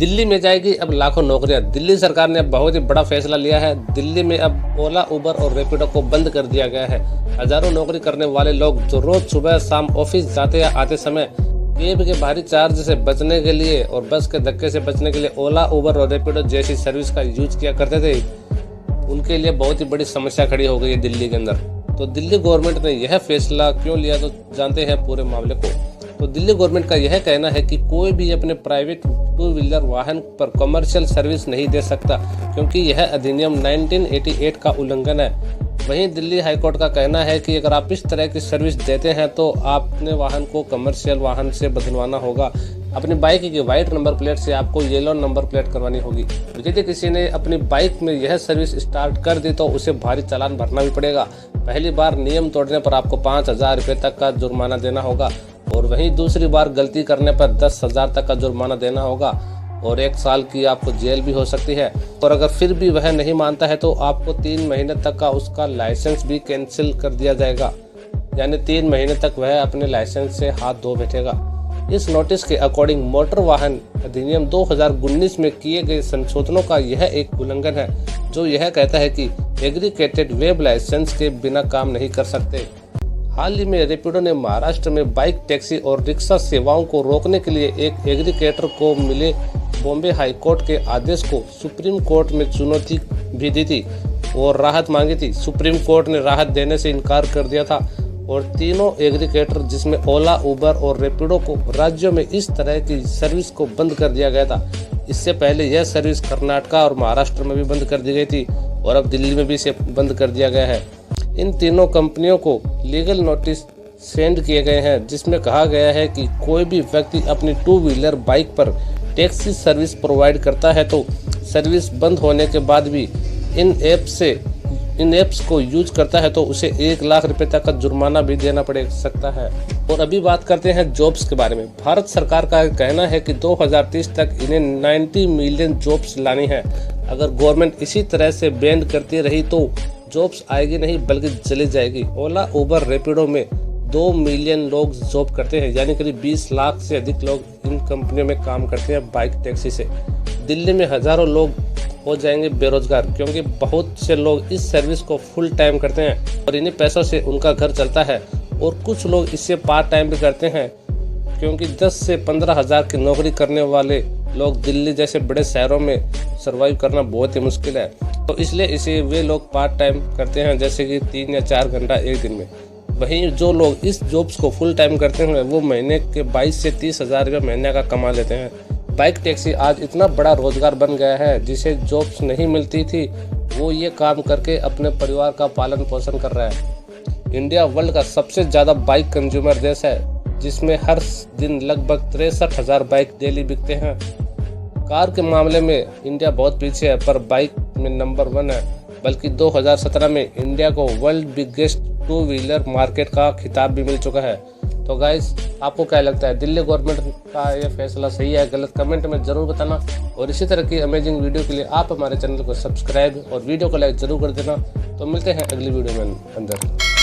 दिल्ली में जाएगी अब लाखों नौकरियां। दिल्ली सरकार ने अब बहुत ही बड़ा फैसला लिया है। दिल्ली में अब ओला, उबर और रैपिडो को बंद कर दिया गया है। हजारों नौकरी करने वाले लोग जो रोज सुबह शाम ऑफिस जाते या आते समय कैब के भारी चार्ज से बचने के लिए और बस के धक्के से बचने के लिए ओला, उबर और रैपिडो जैसी सर्विस का यूज किया करते थे, उनके लिए बहुत ही बड़ी समस्या खड़ी हो गई है दिल्ली के अंदर। तो दिल्ली गवर्नमेंट ने यह फैसला क्यों लिया, तो जानते हैं पूरे मामले को। तो दिल्ली गवर्नमेंट का यह कहना है कि कोई भी अपने प्राइवेट टू व्हीलर वाहन पर कमर्शियल सर्विस नहीं दे सकता, क्योंकि यह अधिनियम 1988 का उल्लंघन है। वहीं दिल्ली हाईकोर्ट का कहना है कि अगर आप इस तरह की सर्विस देते हैं तो आपने वाहन को कमर्शियल वाहन से बदलवाना होगा। अपनी बाइक की व्हाइट नंबर प्लेट से आपको येलो नंबर प्लेट करवानी होगी। यदि किसी ने अपनी बाइक में यह सर्विस स्टार्ट कर दी तो उसे भारी चालान भरना भी पड़ेगा। पहली बार नियम तोड़ने पर आपको 5,000 रुपये तक का जुर्माना देना होगा और वहीं दूसरी बार गलती करने पर 10,000 तक का जुर्माना देना होगा और 1 साल की आपको जेल भी हो सकती है। और अगर फिर भी वह नहीं मानता है तो आपको 3 महीने तक का उसका लाइसेंस भी कैंसिल कर दिया जाएगा, यानी 3 महीने तक वह अपने लाइसेंस से हाथ धो बैठेगा। इस नोटिस के अकॉर्डिंग मोटर वाहन अधिनियम 2019 में किए गए संशोधनों का यह एक उल्लंघन है, जो यह कहता है कि एग्रीगेटेड वेब लाइसेंस के बिना काम नहीं कर सकते। हाल ही में रैपिडो ने महाराष्ट्र में बाइक, टैक्सी और रिक्शा सेवाओं को रोकने के लिए एक एग्रीगेटर को मिले बॉम्बे हाई कोर्ट के आदेश को सुप्रीम कोर्ट में चुनौती भी दी थी और राहत मांगी थी। सुप्रीम कोर्ट ने राहत देने से इनकार कर दिया था और तीनों एग्रीगेटर, जिसमें ओला, उबर और रैपिडो को राज्यों में इस तरह की सर्विस को बंद कर दिया गया था। इससे पहले यह सर्विस कर्नाटका और महाराष्ट्र में भी बंद कर दी गई थी और अब दिल्ली में भी इसे बंद कर दिया गया है। इन तीनों कंपनियों को लीगल नोटिस सेंड किए गए हैं, जिसमें कहा गया है कि कोई भी व्यक्ति अपनी टू व्हीलर बाइक पर टैक्सी सर्विस प्रोवाइड करता है तो सर्विस बंद होने के बाद भी इन एप्स को यूज करता है तो उसे 1 लाख रुपए तक का जुर्माना भी देना पड़ सकता है। और अभी बात करते हैं जॉब्स के बारे में। भारत सरकार का कहना है कि 2030 तक इन्हें 90 मिलियन जॉब्स लानी है। अगर गवर्नमेंट इसी तरह से बैन करती रही तो जॉब्स आएगी नहीं बल्कि चली जाएगी। ओला, उबर, रैपिडो में 2 मिलियन लोग जॉब करते हैं, यानी करीब 20 लाख से अधिक लोग इन कंपनियों में काम करते हैं बाइक, टैक्सी से। दिल्ली में हजारों लोग हो जाएंगे बेरोजगार, क्योंकि बहुत से लोग इस सर्विस को फुल टाइम करते हैं और इन्हीं पैसों से उनका घर चलता है। और कुछ लोग इससे पार्ट टाइम भी करते हैं, क्योंकि 10 से 15 हज़ार की नौकरी करने वाले लोग दिल्ली जैसे बड़े शहरों में सर्वाइव करना बहुत ही मुश्किल है। तो इसलिए इसे वे लोग पार्ट टाइम करते हैं, जैसे कि 3 या 4 घंटा एक दिन में। वहीं जो लोग इस जॉब्स को फुल टाइम करते हैं वो महीने के 22 से 30 हज़ार रुपये महीने का कमा लेते हैं। बाइक, टैक्सी आज इतना बड़ा रोजगार बन गया है, जिसे जॉब्स नहीं मिलती थी वो ये काम करके अपने परिवार का पालन पोषण कर रहा है। इंडिया वर्ल्ड का सबसे ज़्यादा बाइक कंज्यूमर देश है, जिसमें हर दिन लगभग 63,000 बाइक डेली बिकते हैं। कार के मामले में इंडिया बहुत पीछे है, पर बाइक में नंबर 1 है। बल्कि 2017 में इंडिया को world biggest two wheeler market का खिताब भी मिल चुका है। तो गाइस, आपको क्या लगता है, दिल्ली गवर्नमेंट का यह फैसला सही है गलत, कमेंट में जरूर बताना। और इसी तरह की अमेजिंग वीडियो के लिए आप हमारे चैनल को सब्सक्राइब और वीडियो को लाइक जरूर कर देना। तो मिलते हैं अगली वीडियो में अंदर।